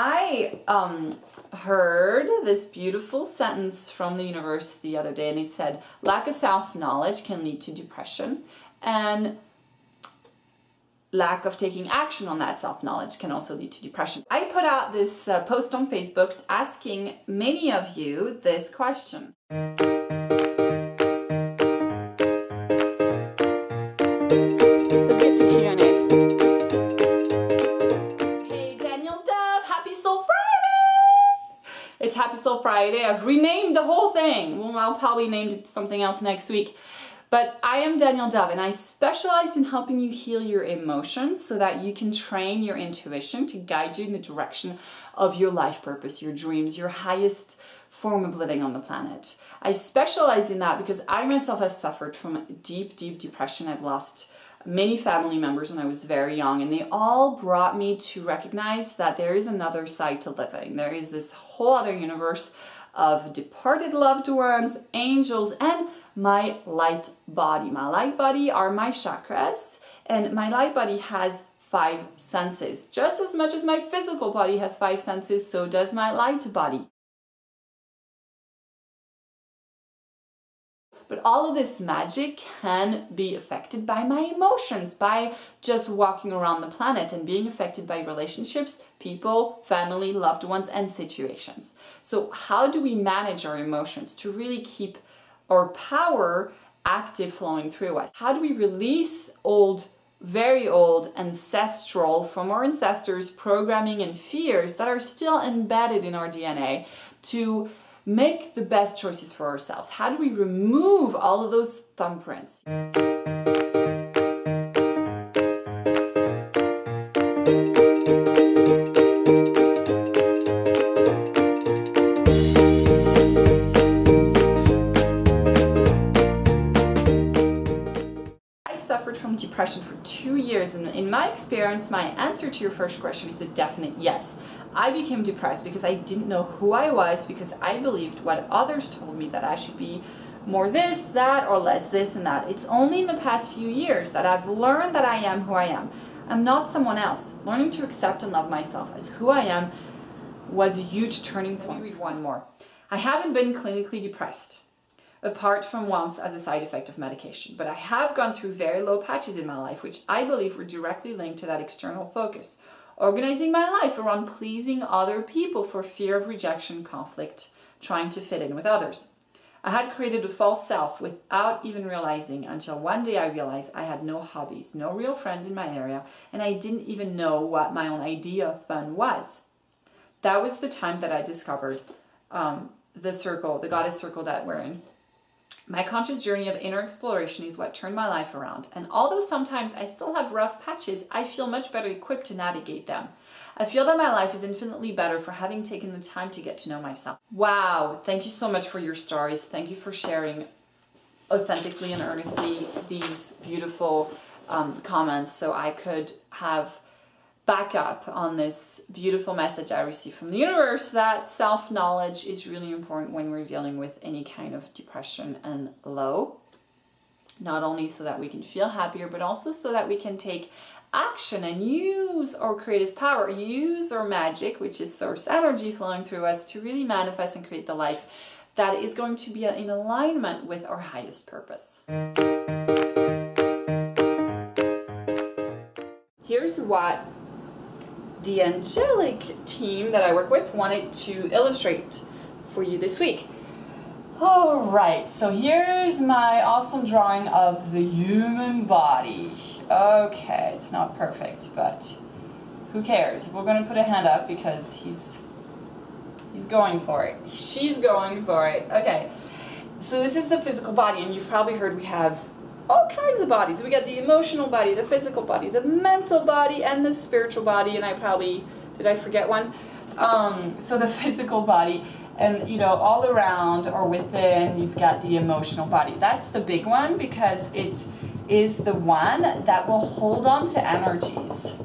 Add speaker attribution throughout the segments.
Speaker 1: I heard this beautiful sentence from the universe the other day, and it said, lack of self-knowledge can lead to depression, and lack of taking action on that self-knowledge can also lead to depression. I put out this post on Facebook asking many of you this question. Let's get to Q&A. It's Happy Soul Friday. I've renamed the whole thing. Well, I'll probably name it something else next week. But I am Danielle Dove, and I specialize in helping you heal your emotions so that you can train your intuition to guide you in the direction of your life purpose, your dreams, your highest form of living on the planet. I specialize in that because I myself have suffered from deep, deep depression. I've lost many family members when I was very young, and they all brought me to recognize that there is another side to living. There is this whole other universe of departed loved ones, angels, and my light body. My light body are my chakras, and my light body has 5 senses. Just as much as my physical body has 5 senses, so does my light body. But all of this magic can be affected by my emotions, by just walking around the planet and being affected by relationships, people, family, loved ones, and situations. So how do we manage our emotions to really keep our power active flowing through us? How do we release old, very old, ancestral, from our ancestors, programming and fears that are still embedded in our DNA to make the best choices for ourselves? How do we remove all of those thumbprints? I suffered from depression for 2 years, and in my experience, my answer to your first question is a definite yes. I became depressed because I didn't know who I was, because I believed what others told me, that I should be more this, that, or less this and that. It's only in the past few years that I've learned that I am who I am. I'm not someone else. Learning to accept and love myself as who I am was a huge turning point. Let me read one more. I haven't been clinically depressed, apart from once as a side effect of medication, but I have gone through very low patches in my life, which I believe were directly linked to that external focus. Organizing my life around pleasing other people for fear of rejection, conflict, trying to fit in with others. I had created a false self without even realizing, until one day I realized I had no hobbies, no real friends in my area, and I didn't even know what my own idea of fun was. That was the time that I discovered the circle, the goddess circle that we're in. My conscious journey of inner exploration is what turned my life around. And although sometimes I still have rough patches, I feel much better equipped to navigate them. I feel that my life is infinitely better for having taken the time to get to know myself. Wow, thank you so much for your stories. Thank you for sharing authentically and earnestly these beautiful comments, so I could have back up on this beautiful message I received from the universe that self-knowledge is really important when we're dealing with any kind of depression and low. Not only so that we can feel happier, but also so that we can take action and use our creative power, use our magic, which is source energy flowing through us, to really manifest and create the life that is going to be in alignment with our highest purpose. Here's what the angelic team that I work with wanted to illustrate for you this week. All right, so here's my awesome drawing of the human body. Okay, it's not perfect, but who cares? We're going to put a hand up because he's going for it. She's going for it. Okay, so this is the physical body, and you've probably heard we have all kinds of bodies. We got the emotional body, the physical body, the mental body, and the spiritual body. And did I forget one? So the physical body, and all around or within, you've got the emotional body. That's the big one because it is the one that will hold on to energies.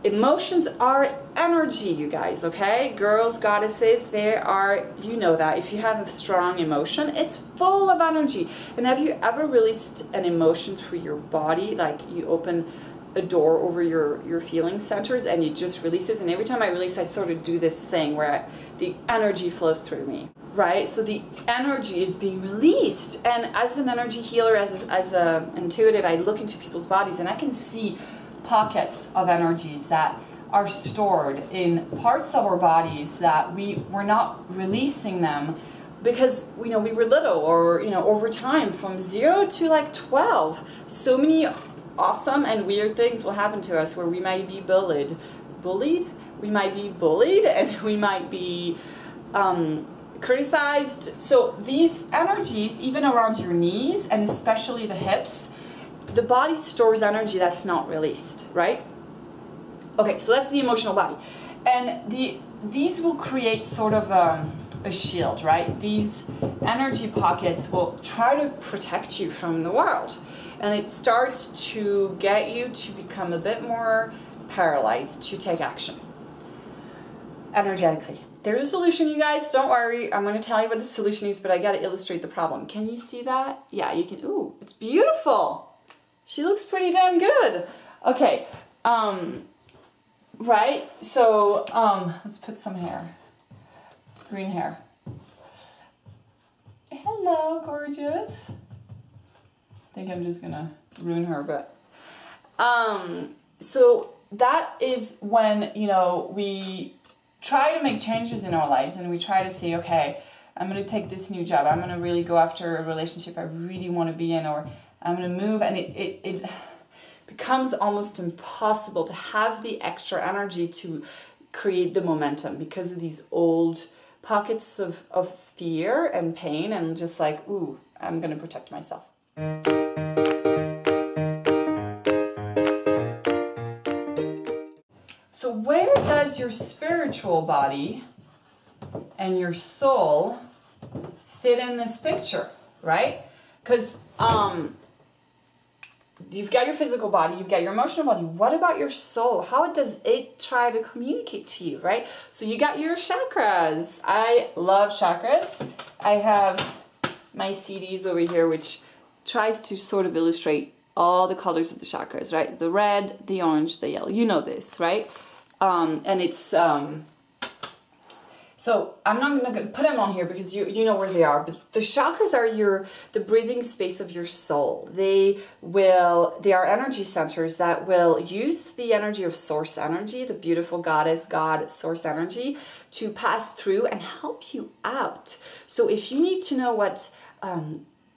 Speaker 1: Emotions are energy, you guys, okay? Girls, goddesses, they are, that. If you have a strong emotion, it's full of energy. And have you ever released an emotion through your body? Like you open a door over your feeling centers, and it just releases. And every time I release, I sort of do this thing where the energy flows through me, right? So the energy is being released. And as an energy healer, as a intuitive, I look into people's bodies and I can see pockets of energies that are stored in parts of our bodies that we're not releasing them because we were little, or over time from 0 to like 12, so many awesome and weird things will happen to us where we might be bullied, we might be bullied, and we might be criticized. So these energies, even around your knees and especially the hips, the body stores energy that's not released, right? Okay, so that's the emotional body. And these will create sort of a shield, right? These energy pockets will try to protect you from the world. And it starts to get you to become a bit more paralyzed to take action energetically. There's a solution, you guys. Don't worry. I'm going to tell you what the solution is, but I got to illustrate the problem. Can you see that? Yeah, you can. Ooh, it's beautiful. She looks pretty damn good. Okay. Right? So, let's put some hair. Green hair. Hello, gorgeous. I think I'm just gonna ruin her, but so that is when we try to make changes in our lives, and we try to say, okay, I'm gonna take this new job, I'm gonna really go after a relationship I really want to be in, or I'm gonna move, and it becomes almost impossible to have the extra energy to create the momentum because of these old pockets of fear and pain, and just like, ooh, I'm gonna protect myself. So where does your spiritual body and your soul fit in this picture, right? Because you've got your physical body, you've got your emotional body. What about your soul? How does it try to communicate to you, right? So you got your chakras. I love chakras. I have my CDs over here, which tries to sort of illustrate all the colors of the chakras, right? The red, the orange, the yellow. You know this, right? And it's... So I'm not going to put them on here because you know where they are, but the chakras are the breathing space of your soul. They are energy centers that will use the energy of source energy, the beautiful goddess, God, source energy, to pass through and help you out. So if you need to know what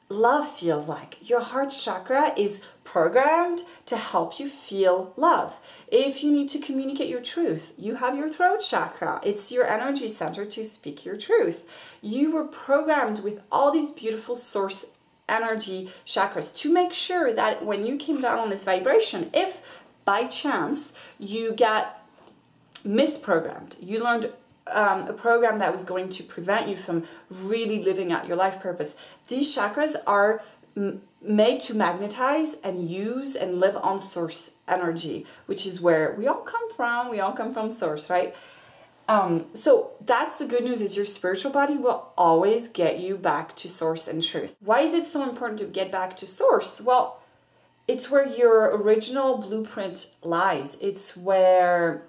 Speaker 1: love feels like, your heart chakra is programmed to help you feel love. If you need to communicate your truth, you have your throat chakra. It's your energy center to speak your truth. You were programmed with all these beautiful source energy chakras to make sure that when you came down on this vibration, if by chance you got misprogrammed, you learned a program that was going to prevent you from really living out your life purpose, these chakras are made to magnetize and use and live on source energy, which is where we all come from. We all come from source, right? So that's the good news, is your spiritual body will always get you back to source and truth. Why is it so important to get back to source? Well, it's where your original blueprint lies. It's where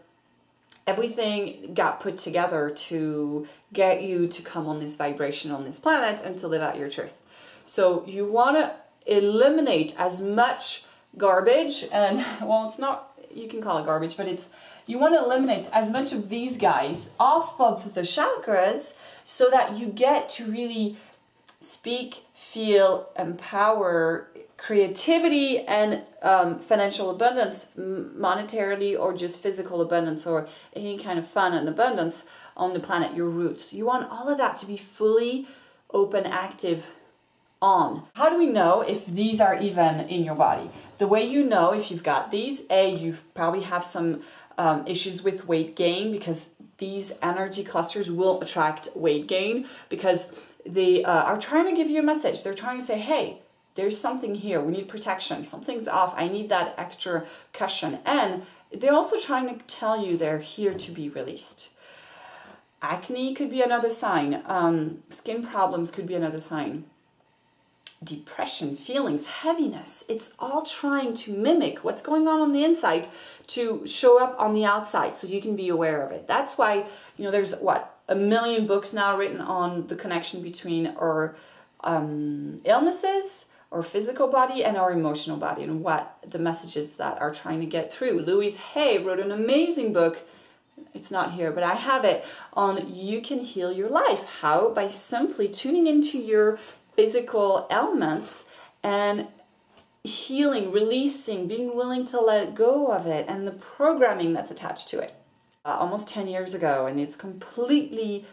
Speaker 1: everything got put together to get you to come on this vibration on this planet and to live out your truth. So you want to eliminate as much garbage, and well, it's not, you can call it garbage, but you want to eliminate as much of these guys off of the chakras so that you get to really speak, feel, empower creativity and financial abundance, monetarily or just physical abundance, or any kind of fun and abundance on the planet, your roots. You want all of that to be fully open, active, on. How do we know if these are even in your body? The way you know if you've got these, you probably have some issues with weight gain, because these energy clusters will attract weight gain because they are trying to give you a message. They're trying to say, hey, there's something here. We need protection. Something's off. I need that extra cushion. And they're also trying to tell you they're here to be released. Acne could be another sign. Skin problems could be another sign. depression, feelings, heaviness. It's all trying to mimic what's going on the inside to show up on the outside so you can be aware of it. That's why, there's 1 million books now written on the connection between our illnesses, our physical body, and our emotional body, and what the messages that are trying to get through. Louise Hay wrote an amazing book. It's not here, but I have it, on you can heal your life. How? By simply tuning into your physical elements and healing, releasing, being willing to let go of it and the programming that's attached to it. Almost 10 years ago, and it's completely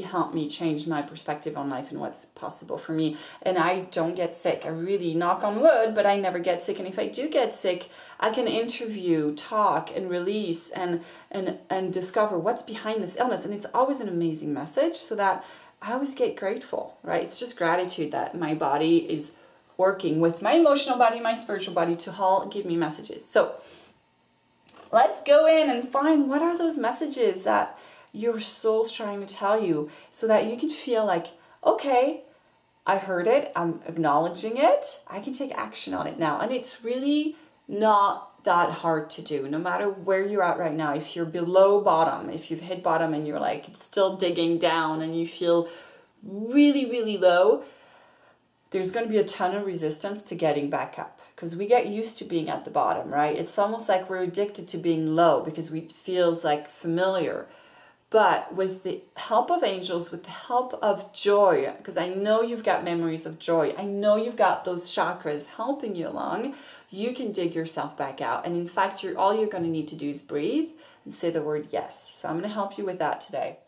Speaker 1: helped me change my perspective on life and what's possible for me. And I don't get sick. I really, knock on wood, but I never get sick. And if I do get sick, I can interview, talk, and release and discover what's behind this illness. And it's always an amazing message, so that I always get grateful, right? It's just gratitude that my body is working with my emotional body, my spiritual body, to all give me messages. So let's go in and find what are those messages that your soul's trying to tell you, so that you can feel like, okay, I heard it, I'm acknowledging it, I can take action on it now. And it's really not that hard to do, no matter where you're at right now. If you're below bottom, if you've hit bottom and you're like still digging down and you feel really low, there's going to be a ton of resistance to getting back up, because we get used to being at the bottom, right? It's almost like we're addicted to being low because it feels like familiar. But with the help of angels, with the help of joy, because I know you've got memories of joy, I know you've got those chakras helping you along, you can dig yourself back out. And in fact, all you're going to need to do is breathe and say the word yes. So I'm going to help you with that today.